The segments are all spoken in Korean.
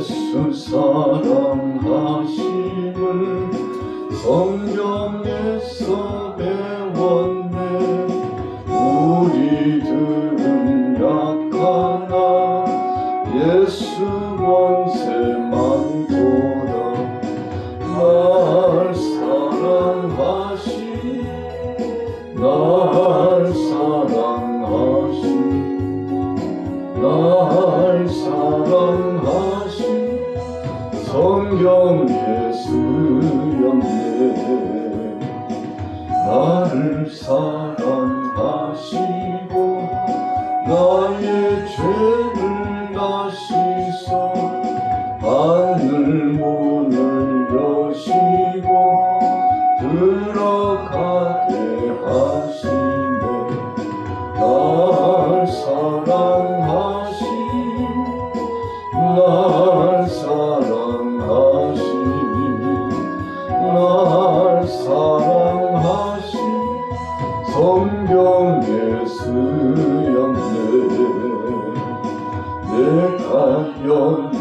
예수 사랑하심을 성경에서 배웠네. 우리들은 약하나 예수 권세만 보다. 날 사랑하시 날 사랑하시 날 사랑하시 성경 예수였네. 나를 사랑하시고 나의 죄를 다 씻어 하늘 문을 여시고 들어가게 하시네. 날 사랑하시 날 사랑하시 날 사랑하시 성경 예수였네. 내가 연약할수록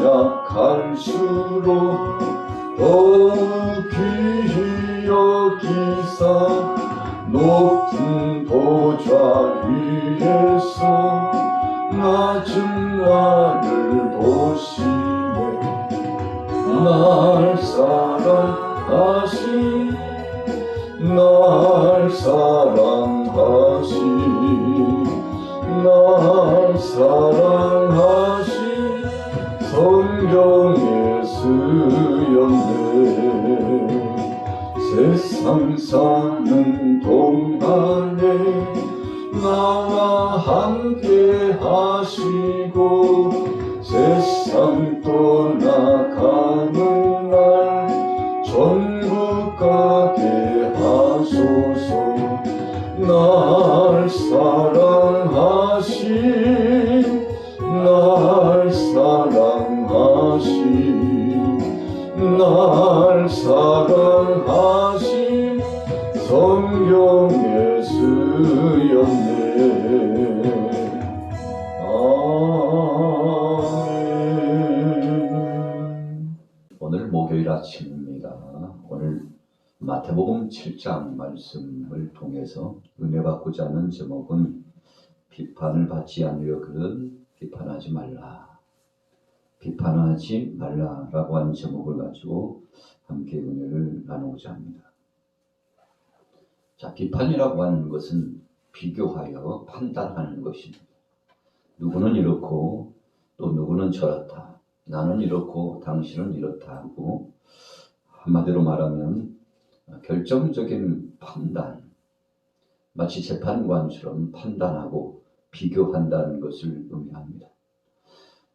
더욱 귀히 여기사 높은 보좌 위에서 낮은 나를 보시네. 날 사랑하시 날 사랑하시 날 사랑하시 성경 예수였네. 세상 사는 동안에 나와 함께 하시고 세상 떠나가는 날 천국 가게 하소서. 날 사랑하시 날 사랑하시 날 사랑하시 성경 예수였네. 오늘 목요일 아침입니다. 오늘 마태복음 7장 말씀을 통해서 은혜 받고자 하는 제목은 비판을 받지 않으려거든 비판하지 말라. 비판하지 말라라고 하는 제목을 가지고 함께 은혜를 나누고자 합니다. 자, 비판이라고 하는 것은 비교하여 판단하는 것입니다. 누구는 이렇고 또 누구는 저렇다. 나는 이렇고 당신은 이렇다 하고 한마디로 말하면 결정적인 판단, 마치 재판관처럼 판단하고 비교한다는 것을 의미합니다.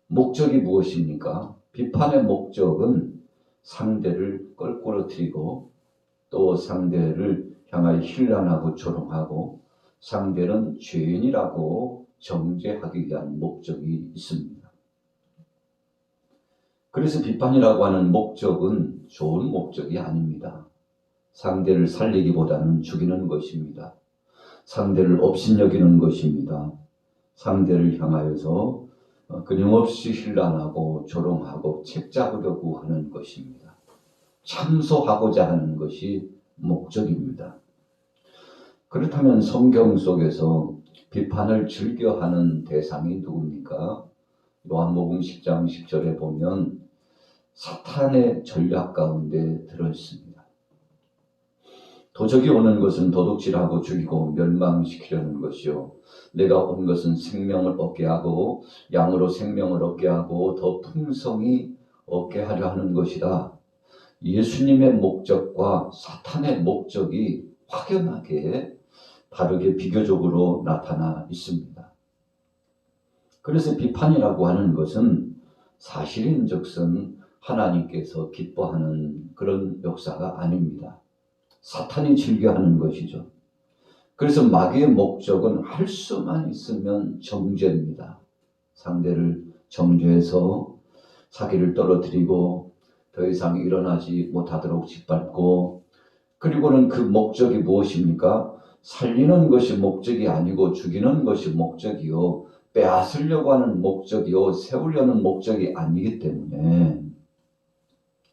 목적이 무엇입니까? 비판의 목적은 상대를 껄끄러뜨리고 또 상대를 향하여 힐난하고 조롱하고 상대는 죄인이라고 정죄하기 위한 목적이 있습니다. 그래서 비판이라고 하는 목적은 좋은 목적이 아닙니다. 상대를 살리기보다는 죽이는 것입니다. 상대를 업신여기는 것입니다. 상대를 향하여서 끊임없이 힐난하고 조롱하고 책잡으려고 하는 것입니다. 참소하고자 하는 것이 목적입니다. 그렇다면 성경 속에서 비판을 즐겨하는 대상이 누굽니까? 요한복음 10장 10절에 보면 사탄의 전략 가운데 들어있습니다. 도적이 오는 것은 도둑질하고 죽이고 멸망시키려는 것이요 내가 온 것은 생명을 얻게 하고 양으로 생명을 얻게 하고 더 풍성히 얻게 하려 하는 것이다. 예수님의 목적과 사탄의 목적이 확연하게 다르게 비교적으로 나타나 있습니다. 그래서 비판이라고 하는 것은 사실인즉슨 하나님께서 기뻐하는 그런 역사가 아닙니다. 사탄이 즐겨하는 것이죠. 그래서 마귀의 목적은 할 수만 있으면 정죄입니다. 상대를 정죄해서 사기를 떨어뜨리고 더 이상 일어나지 못하도록 짓밟고, 그리고는 그 목적이 무엇입니까? 살리는 것이 목적이 아니고 죽이는 것이 목적이요 빼앗으려고 하는 목적이요, 세우려는 목적이 아니기 때문에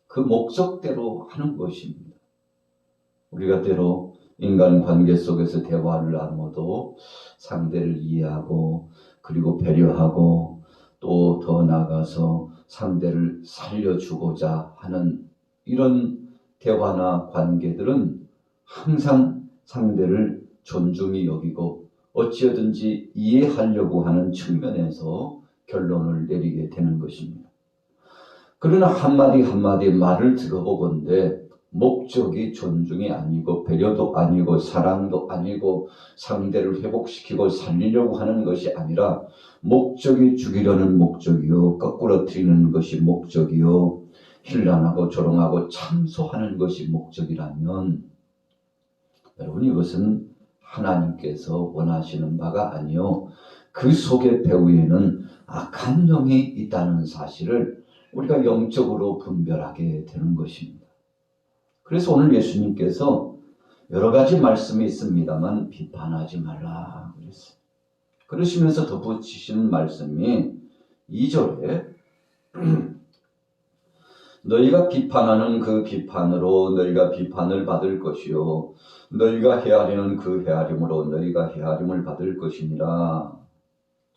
그 목적대로 하는 것입니다. 우리가 때로 인간관계 속에서 대화를 나눠도 상대를 이해하고 그리고 배려하고 또 더 나아가서 상대를 살려주고자 하는 이런 대화나 관계들은 항상 상대를 존중히 여기고 어찌어든지 이해하려고 하는 측면에서 결론을 내리게 되는 것입니다. 그러나 한마디 한마디 말을 들어보건대 목적이 존중이 아니고 배려도 아니고 사랑도 아니고 상대를 회복시키고 살리려고 하는 것이 아니라 목적이 죽이려는 목적이요, 거꾸로 트이는 것이 목적이요, 힐난하고 조롱하고 참소하는 것이 목적이라면 여러분, 이것은 하나님께서 원하시는 바가 아니요, 그 속의 배후에는 악한 영이 있다는 사실을 우리가 영적으로 분별하게 되는 것입니다. 그래서 오늘 예수님께서 여러 가지 말씀이 있습니다만 비판하지 말라 그랬어요. 그러시면서 덧붙이시는 말씀이 2절에 너희가 비판하는 그 비판으로 너희가 비판을 받을 것이요 너희가 헤아리는 그 헤아림으로 너희가 헤아림을 받을 것이니라.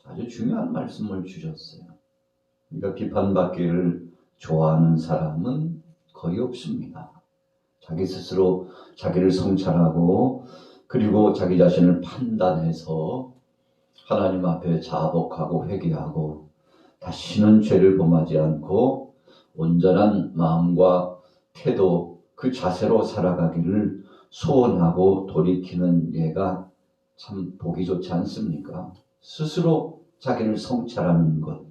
아주 중요한 말씀을 주셨어요. 그러니까 비판받기를 좋아하는 사람은 거의 없습니다. 자기 스스로 자기를 성찰하고 그리고 자기 자신을 판단해서 하나님 앞에 자복하고 회개하고 다시는 죄를 범하지 않고 온전한 마음과 태도, 그 자세로 살아가기를 소원하고 돌이키는 예가 참 보기 좋지 않습니까? 스스로 자기를 성찰하는 것.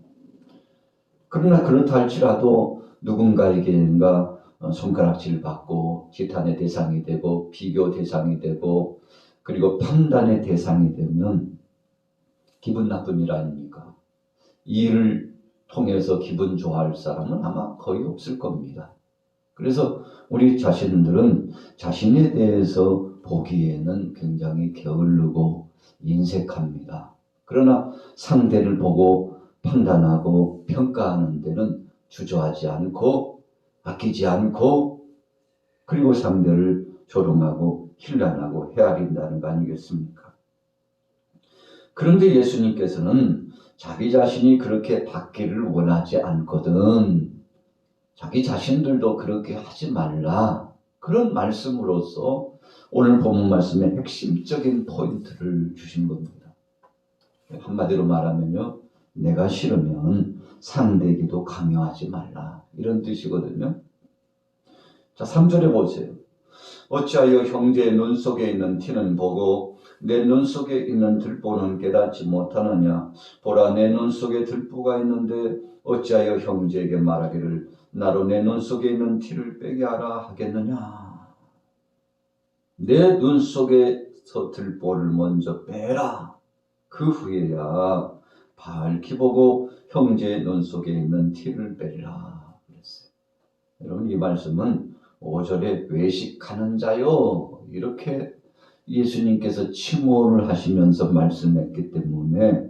그러나 그렇다 할지라도 누군가에게인가 손가락질 받고 지탄의 대상이 되고 비교 대상이 되고 그리고 판단의 대상이 되면 기분 나쁜 일 아닙니까? 이 일을 통해서 기분 좋아할 사람은 아마 거의 없을 겁니다. 그래서 우리 자신들은 자신에 대해서 보기에는 굉장히 게을르고 인색합니다. 그러나 상대를 보고 판단하고 평가하는 데는 주저하지 않고 아끼지 않고 그리고 상대를 조롱하고 힐난하고 헤아린다는 거 아니겠습니까? 그런데 예수님께서는 자기 자신이 그렇게 받기를 원하지 않거든 자기 자신들도 그렇게 하지 말라, 그런 말씀으로써 오늘 본문 말씀의 핵심적인 포인트를 주신 겁니다. 한마디로 말하면요, 내가 싫으면 상대에게도 강요하지 말라, 이런 뜻이거든요. 자, 3절에 보세요. 어찌하여 형제의 눈 속에 있는 티는 보고 내 눈 속에 있는 들보는 깨닫지 못하느냐. 보라, 내 눈 속에 들보가 있는데 어찌하여 형제에게 말하기를 나로 내 눈 속에 있는 티를 빼게 하라 하겠느냐. 내 눈 속에서 들보를 먼저 빼라. 그 후에야 밝히 보고 형제의 눈 속에 있는 티를 빼라 그랬어요. 여러분, 이 말씀은 5절에 외식하는 자요, 이렇게 예수님께서 칭호를 하시면서 말씀했기 때문에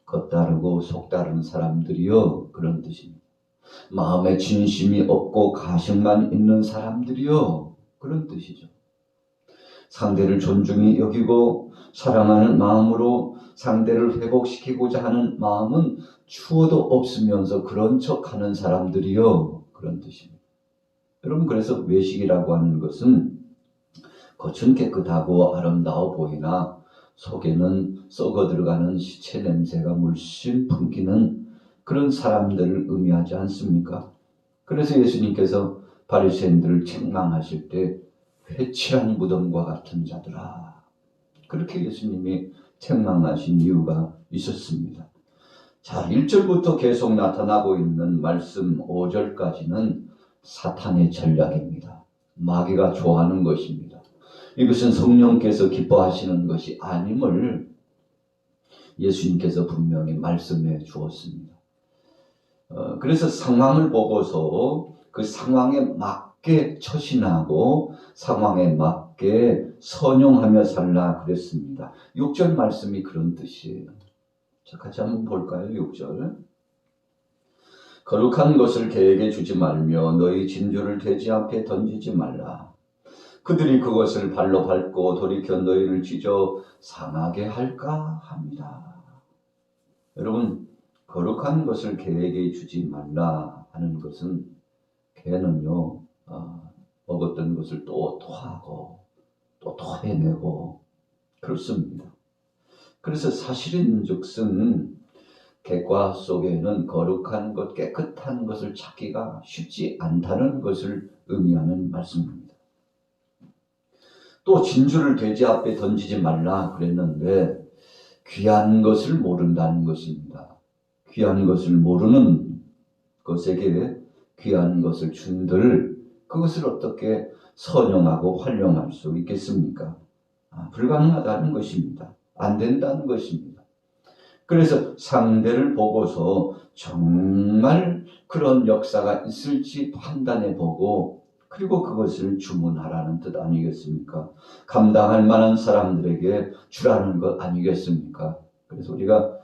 겉다르고 속다른 사람들이요, 그런 뜻입니다. 마음에 진심이 없고 가식만 있는 사람들이요, 그런 뜻이죠. 상대를 존중히 여기고 사랑하는 마음으로 상대를 회복시키고자 하는 마음은 추워도 없으면서 그런 척하는 사람들이요, 그런 뜻입니다. 여러분, 그래서 외식이라고 하는 것은 겉은 깨끗하고 아름다워 보이나 속에는 썩어 들어가는 시체 냄새가 물씬 풍기는 그런 사람들을 의미하지 않습니까? 그래서 예수님께서 바리새인들을 책망하실 때 회칠한 무덤과 같은 자들아, 그렇게 예수님이 책망하신 이유가 있었습니다. 자, 1절부터 계속 나타나고 있는 말씀 5절까지는 사탄의 전략입니다. 마귀가 좋아하는 것입니다. 이것은 성령께서 기뻐하시는 것이 아님을 예수님께서 분명히 말씀해 주었습니다. 그래서 상황을 보고서 그 상황에 맞게 처신하고 상황에 맞게 선용하며 살라 그랬습니다. 6절 말씀이 그런 뜻이에요. 자, 같이 한번 볼까요? 6절. 거룩한 것을 개에게 주지 말며 너희 진주를 돼지 앞에 던지지 말라. 그들이 그것을 발로 밟고 돌이켜 너희를 찢어 상하게 할까 합니다. 여러분, 거룩한 것을 개에게 주지 말라 하는 것은 개는요, 먹었던 것을 또 토하고 또 토해내고 그렇습니다. 그래서 사실인즉슨 객과 속에는 거룩한 것, 깨끗한 것을 찾기가 쉽지 않다는 것을 의미하는 말씀입니다. 또 진주를 돼지 앞에 던지지 말라 그랬는데 귀한 것을 모른다는 것입니다. 귀한 것을 모르는 것에게 귀한 것을 준들 그것을 어떻게 선용하고 활용할 수 있겠습니까? 불가능하다는 것입니다. 안 된다는 것입니다. 그래서 상대를 보고서 정말 그런 역사가 있을지 판단해 보고 그리고 그것을 주문하라는 뜻 아니겠습니까? 감당할 만한 사람들에게 주라는 것 아니겠습니까? 그래서 우리가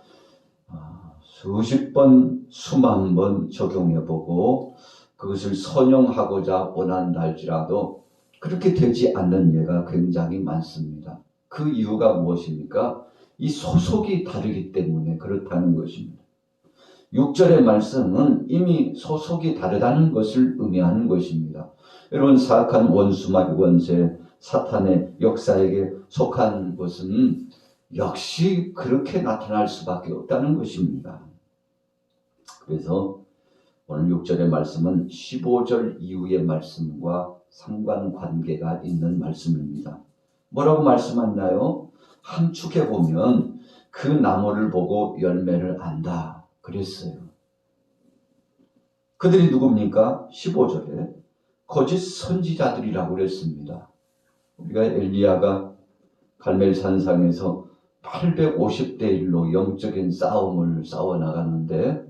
수십 번, 수만 번 적용해 보고 그것을 선용하고자 원한다 할지라도 그렇게 되지 않는 예가 굉장히 많습니다. 그 이유가 무엇입니까? 이 소속이 다르기 때문에 그렇다는 것입니다. 6절의 말씀은 이미 소속이 다르다는 것을 의미하는 것입니다. 여러분, 사악한 원수마 원세 사탄의 역사에게 속한 것은 역시 그렇게 나타날 수밖에 없다는 것입니다. 그래서 오늘 6절의 말씀은 15절 이후의 말씀과 상관관계가 있는 말씀입니다. 뭐라고 말씀하나요? 함축해 보면 그 나무를 보고 열매를 안다 그랬어요. 그들이 누굽니까? 15절에 거짓 선지자들이라고 그랬습니다. 우리가 엘리야가 갈멜산상에서 850대 1로 영적인 싸움을 싸워나갔는데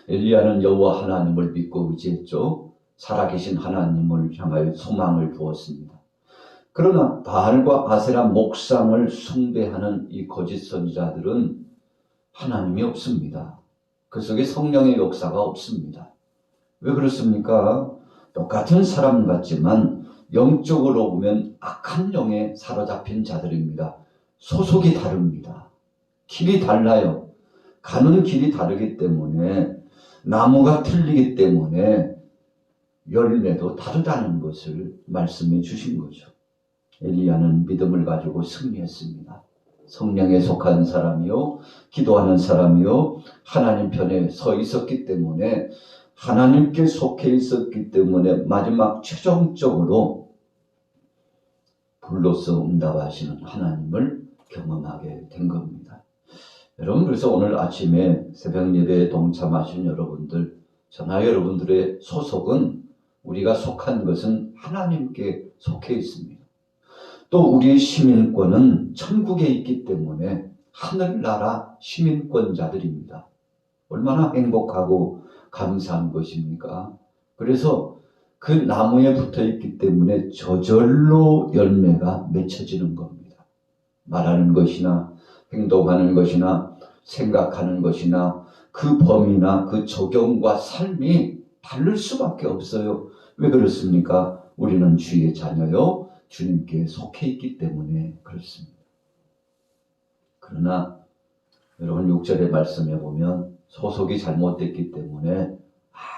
엘리야는 여호와 하나님을 믿고 의지했죠. 살아계신 하나님을 향하여 소망을 두었습니다. 그러나 바알과 아세라 목상을 숭배하는 이 거짓 선지자들은 하나님이 없습니다. 그 속에 성령의 역사가 없습니다. 왜 그렇습니까? 똑같은 사람 같지만 영적으로 보면 악한 영에 사로잡힌 자들입니다. 소속이 다릅니다. 길이 달라요. 가는 길이 다르기 때문에 나무가 틀리기 때문에 열매도 다르다는 것을 말씀해 주신 거죠. 엘리야는 믿음을 가지고 승리했습니다. 성령에 속한 사람이요, 기도하는 사람이요, 하나님 편에 서 있었기 때문에 하나님께 속해 있었기 때문에 마지막 최종적으로 불로서 응답하시는 하나님을 경험하게 된 겁니다. 여러분, 그래서 오늘 아침에 새벽 예배에 동참하신 여러분들, 저나 여러분들의 소속은 우리가 속한 것은 하나님께 속해 있습니다. 또 우리의 시민권은 천국에 있기 때문에 하늘나라 시민권자들입니다. 얼마나 행복하고 감사한 것입니까? 그래서 그 나무에 붙어 있기 때문에 저절로 열매가 맺혀지는 겁니다. 말하는 것이나 행동하는 것이나 생각하는 것이나 그 범위나 그 적용과 삶이 다를 수밖에 없어요. 왜 그렇습니까? 우리는 주의 자녀요, 주님께 속해 있기 때문에 그렇습니다. 그러나 여러분 6절의 말씀에 보면 소속이 잘못됐기 때문에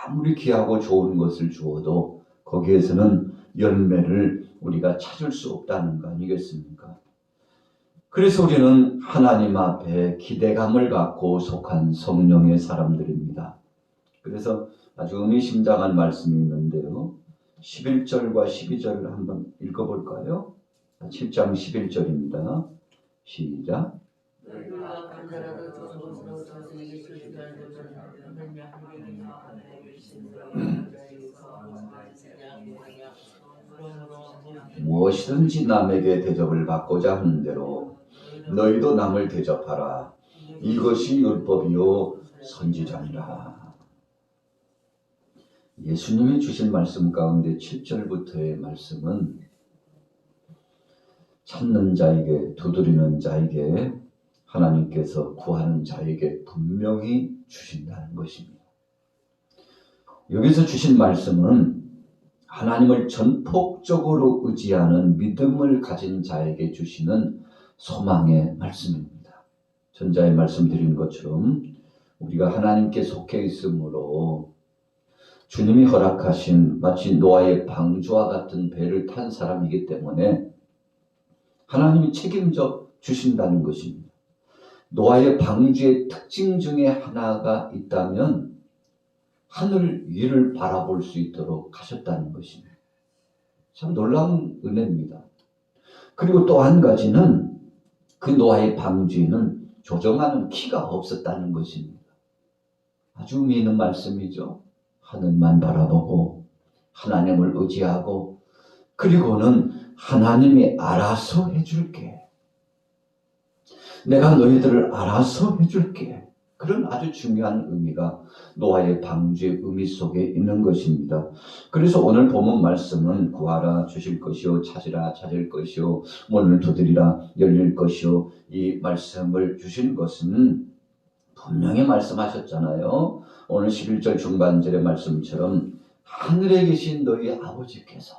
아무리 귀하고 좋은 것을 주어도 거기에서는 열매를 우리가 찾을 수 없다는 거 아니겠습니까? 그래서 우리는 하나님 앞에 기대감을 갖고 속한 성령의 사람들입니다. 그래서 아주 의미심장한 말씀이 있는데요. 11절과 12절을 한번 읽어볼까요? 7장 11절입니다. 시작. 무엇이든지 남에게 대접을 받고자 하는 대로 너희도 남을 대접하라. 이것이 율법이요 선지자니라. 예수님이 주신 말씀 가운데 7절부터의 말씀은 찾는 자에게, 두드리는 자에게 하나님께서 구하는 자에게 분명히 주신다는 것입니다. 여기서 주신 말씀은 하나님을 전폭적으로 의지하는 믿음을 가진 자에게 주시는 소망의 말씀입니다. 전자에 말씀드린 것처럼 우리가 하나님께 속해 있으므로 주님이 허락하신 마치 노아의 방주와 같은 배를 탄 사람이기 때문에 하나님이 책임져 주신다는 것입니다. 노아의 방주의 특징 중에 하나가 있다면 하늘 위를 바라볼 수 있도록 하셨다는 것입니다. 참 놀라운 은혜입니다. 그리고 또 한 가지는 그 노아의 방주에는 조정하는 키가 없었다는 것입니다. 아주 미는 말씀이죠. 하늘만 바라보고 하나님을 의지하고 그리고는 하나님이 알아서 해줄게. 내가 너희들을 알아서 해줄게. 그런 아주 중요한 의미가 노아의 방주의 의미 속에 있는 것입니다. 그래서 오늘 본문 말씀은 구하라 주실 것이요 찾으라 찾을 것이요 문을 두드리라 열릴 것이요 이 말씀을 주신 것은 분명히 말씀하셨잖아요. 오늘 11절 중반절의 말씀처럼 하늘에 계신 너희 아버지께서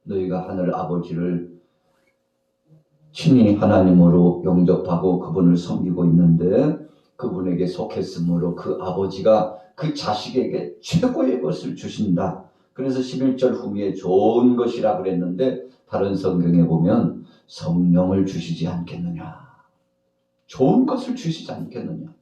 너희가 하늘 아버지를 친히 하나님으로 영접하고 그분을 섬기고 있는데 그분에게 속했으므로 그 아버지가 그 자식에게 최고의 것을 주신다. 그래서 11절 후미에 좋은 것이라 그랬는데 다른 성경에 보면 성령을 주시지 않겠느냐. 좋은 것을 주시지 않겠느냐.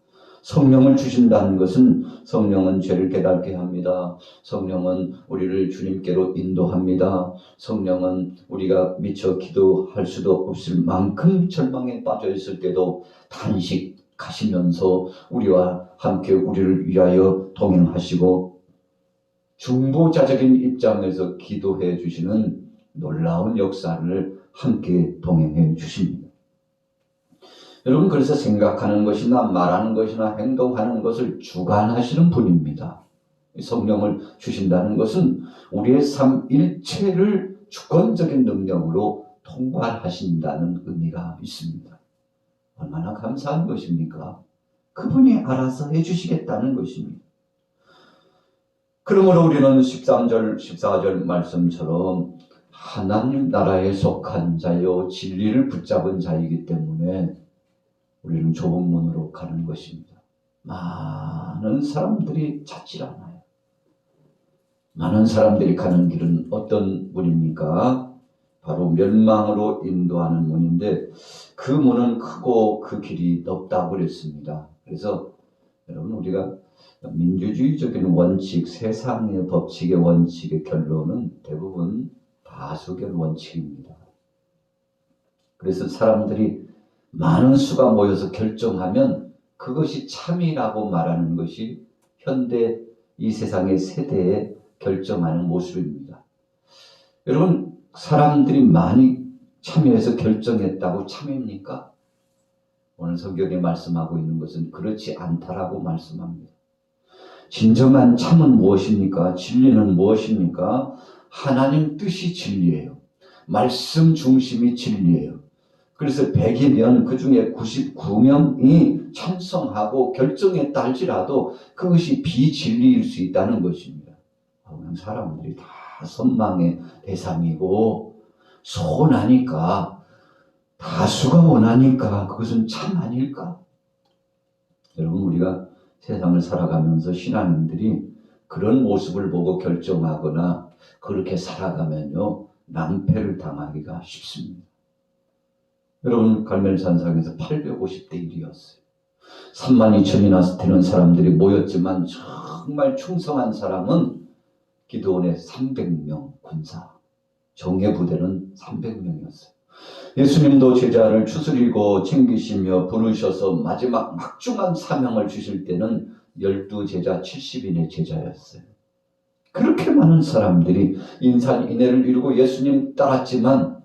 성령을 주신다는 것은 성령은 죄를 깨닫게 합니다. 성령은 우리를 주님께로 인도합니다. 성령은 우리가 미처 기도할 수도 없을 만큼 절망에 빠져 있을 때도 단식하시면서 우리와 함께 우리를 위하여 동행하시고 중보자적인 입장에서 기도해 주시는 놀라운 역사를 함께 동행해 주십니다. 여러분 그래서 생각하는 것이나 말하는 것이나 행동하는 것을 주관하시는 분입니다. 성령을 주신다는 것은 우리의 삶 일체를 주권적인 능력으로 통괄하신다는 의미가 있습니다. 얼마나 감사한 것입니까? 그분이 알아서 해주시겠다는 것입니다. 그러므로 우리는 13절, 14절 말씀처럼 하나님 나라에 속한 자요 진리를 붙잡은 자이기 때문에 우리는 좁은 문으로 가는 것입니다. 많은 사람들이 찾질 않아요. 많은 사람들이 가는 길은 어떤 문입니까? 바로 멸망으로 인도하는 문인데 그 문은 크고 그 길이 넓다고 그랬습니다. 그래서 여러분 우리가 민주주의적인 원칙, 세상의 법칙의 원칙의 결론은 대부분 다수결 원칙입니다. 그래서 사람들이 많은 수가 모여서 결정하면 그것이 참이라고 말하는 것이 현대 이 세상의 세대에 결정하는 모습입니다. 여러분 사람들이 많이 참여해서 결정했다고 참입니까? 오늘 성경에 말씀하고 있는 것은 그렇지 않다라고 말씀합니다. 진정한 참은 무엇입니까? 진리는 무엇입니까? 하나님 뜻이 진리예요. 말씀 중심이 진리예요. 그래서 100이면 그 중에 99명이 찬성하고 결정했다 할지라도 그것이 비진리일 수 있다는 것입니다. 사람들이 다 선망의 대상이고 소원하니까 다수가 원하니까 그것은 참 아닐까? 여러분 우리가 세상을 살아가면서 신앙인들이 그런 모습을 보고 결정하거나 그렇게 살아가면요 낭패를 당하기가 쉽습니다. 여러분 갈멜산상에서 850대 1이었어요. 32,000이나 되는 사람들이 모였지만 정말 충성한 사람은 기드온의 300명 군사, 정예 부대는 300명이었어요. 예수님도 제자를 추스리고 챙기시며 부르셔서 마지막 막중한 사명을 주실 때는 12제자 70인의 제자였어요. 그렇게 많은 사람들이 인산인해를 이루고 예수님 따랐지만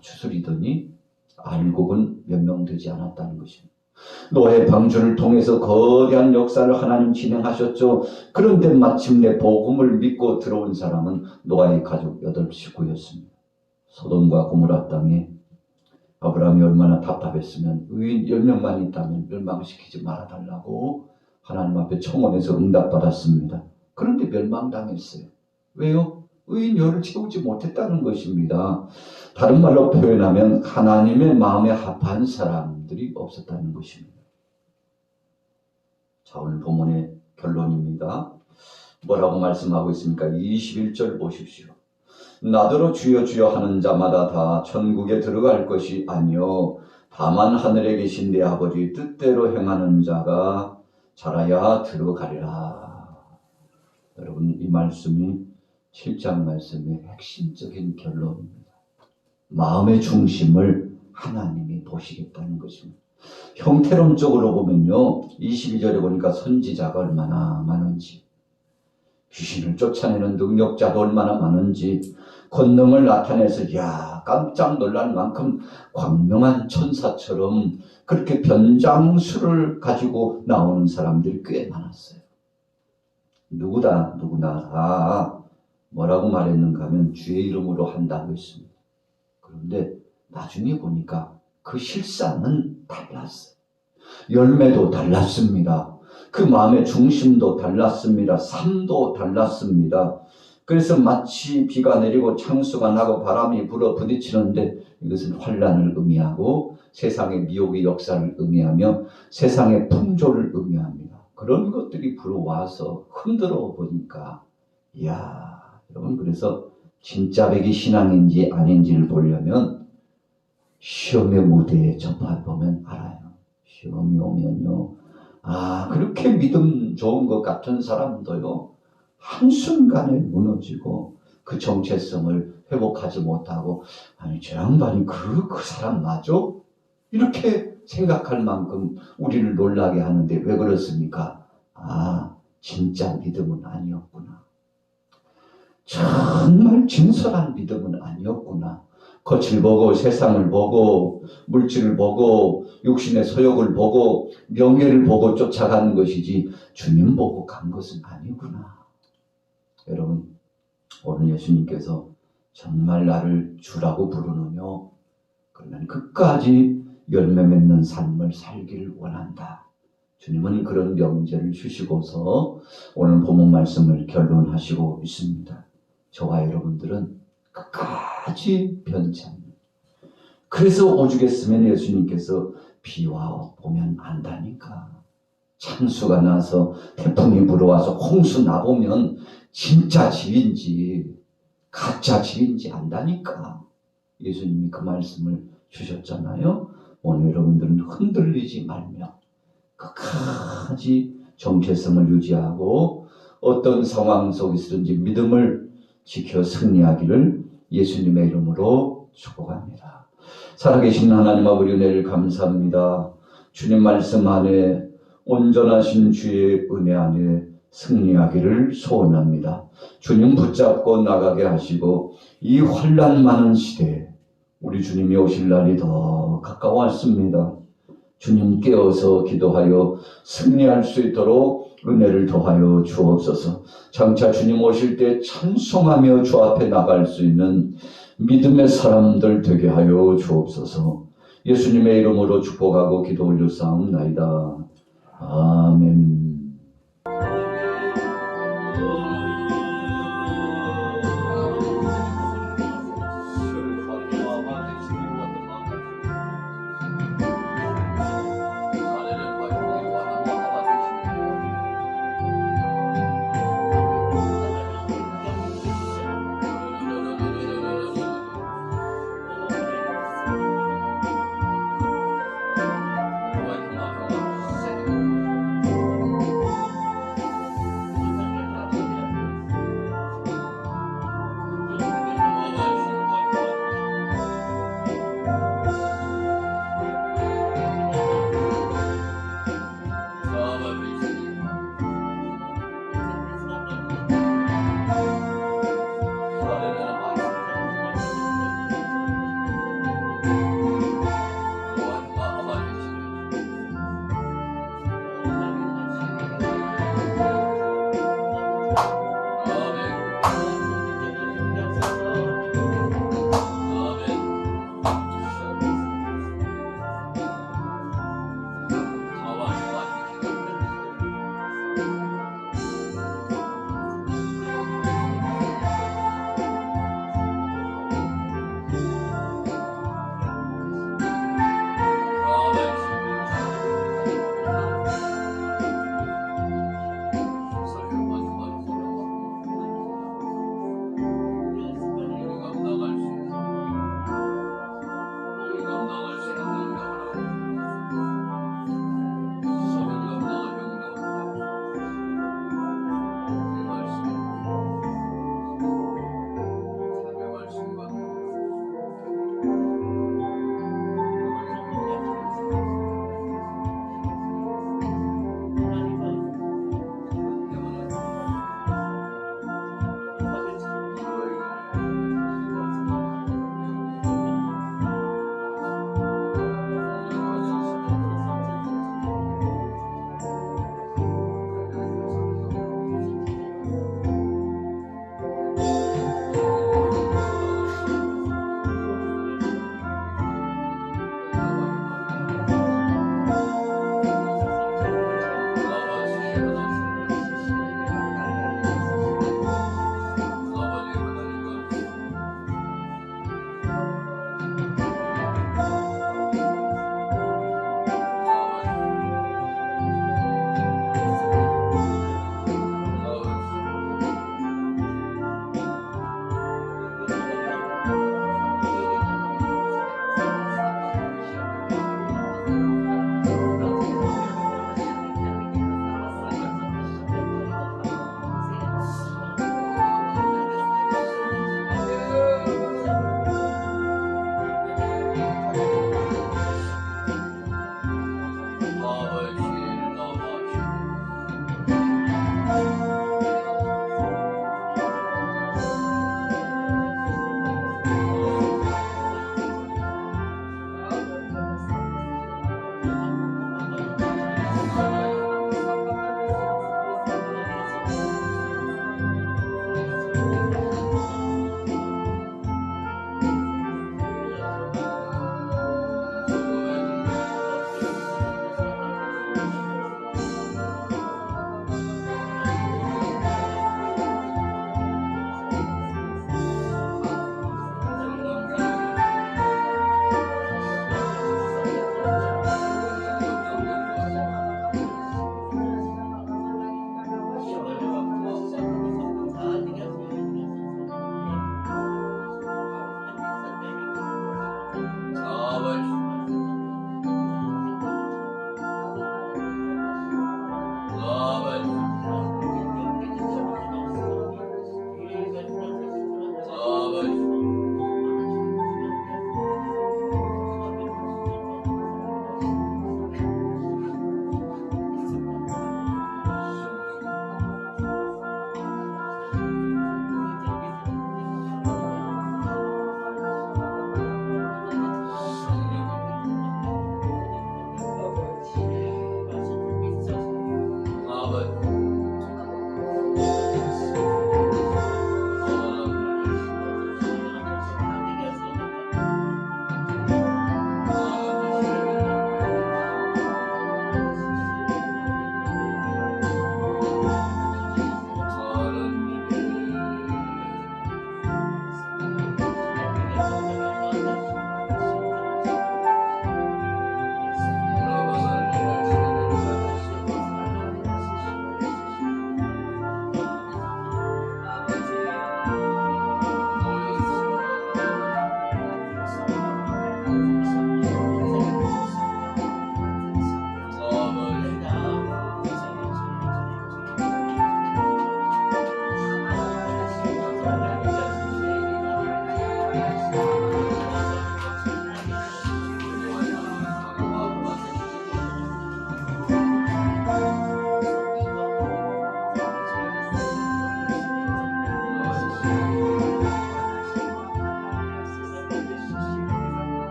추스리더니 알곡은 몇 명 되지 않았다는 것입니다. 노아의 방주를 통해서 거대한 역사를 하나님 진행하셨죠. 그런데 마침내 복음을 믿고 들어온 사람은 노아의 가족 8식구였습니다. 소돔과 고모라 땅에 아브라함이 얼마나 답답했으면 의인 10명만 있다면 멸망시키지 말아달라고 하나님 앞에 청원해서 응답받았습니다. 그런데 멸망당했어요. 왜요? 의인 열을 채우지 못했다는 것입니다. 다른 말로 표현하면 하나님의 마음에 합한 사람들이 없었다는 것입니다. 자, 오늘 본문의 결론입니다. 뭐라고 말씀하고 있습니까? 21절 보십시오. 나더러 주여 주여 하는 자마다 다 천국에 들어갈 것이 아니요 다만 하늘에 계신 내 아버지 뜻대로 행하는 자가 자라야 들어가리라. 여러분, 이 말씀이 7장 말씀의 핵심적인 결론입니다. 마음의 중심을 하나님이 보시겠다는 것입니다. 형태론적으로 보면요, 22절에 보니까 선지자가 얼마나 많은지, 귀신을 쫓아내는 능력자도 얼마나 많은지, 권능을 나타내서 깜짝 놀랄 만큼 광명한 천사처럼 그렇게 변장수를 가지고 나오는 사람들이 꽤 많았어요. 누구나 다 뭐라고 말했는가 하면 주의 이름으로 한다고 했습니다. 그런데 나중에 보니까 그 실상은 달랐어요. 열매도 달랐습니다. 그 마음의 중심도 달랐습니다. 삶도 달랐습니다. 그래서 마치 비가 내리고 창수가 나고 바람이 불어 부딪히는데 이것은 환란을 의미하고 세상의 미혹의 역사를 의미하며 세상의 풍조를 의미합니다. 그런 것들이 불어와서 흔들어 보니까 여러분, 그래서 진짜 백이 신앙인지 아닌지를 보려면 시험의 무대에 접해보면 알아요. 시험이 오면요, 그렇게 믿음 좋은 것 같은 사람도요, 한순간에 무너지고 그 정체성을 회복하지 못하고 저 양반이 그 사람 맞아? 이렇게 생각할 만큼 우리를 놀라게 하는데 왜 그렇습니까? 진짜 믿음은 아니었구나. 정말 진솔한 믿음은 아니었구나. 겉을 보고 세상을 보고 물질을 보고 육신의 소욕을 보고 명예를 보고 쫓아가는 것이지 주님 보고 간 것은 아니구나. 여러분, 오늘 예수님께서 정말 나를 주라고 부르느뇨? 그러면 끝까지 열매 맺는 삶을 살기를 원한다. 주님은 그런 명제를 주시고서 오늘 본문 말씀을 결론하시고 있습니다. 저와 여러분들은 끝까지 변치 않는. 그래서 오죽했으면 예수님께서 비와 보면 안다니까. 창수가 나서 태풍이 불어와서 홍수 나보면 진짜 집인지 가짜 집인지 안다니까. 예수님이 그 말씀을 주셨잖아요. 오늘 여러분들은 흔들리지 말며 끝까지 정체성을 유지하고 어떤 상황 속에서든지 믿음을 지켜 승리하기를 예수님의 이름으로 축복합니다. 살아계신 하나님 아버지, 은혜를 감사합니다. 주님 말씀 안에 온전하신 주의 은혜 안에 승리하기를 소원합니다. 주님 붙잡고 나가게 하시고 이 환난 많은 시대에 우리 주님이 오실 날이 더 가까웠습니다. 주님 깨어서 기도하여 승리할 수 있도록 은혜를 더하여 주옵소서. 장차 주님 오실 때 찬송하며 주 앞에 나갈 수 있는 믿음의 사람들 되게 하여 주옵소서. 예수님의 이름으로 축복하고 기도 올려사옵나이다. 아멘.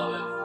Hallelujah.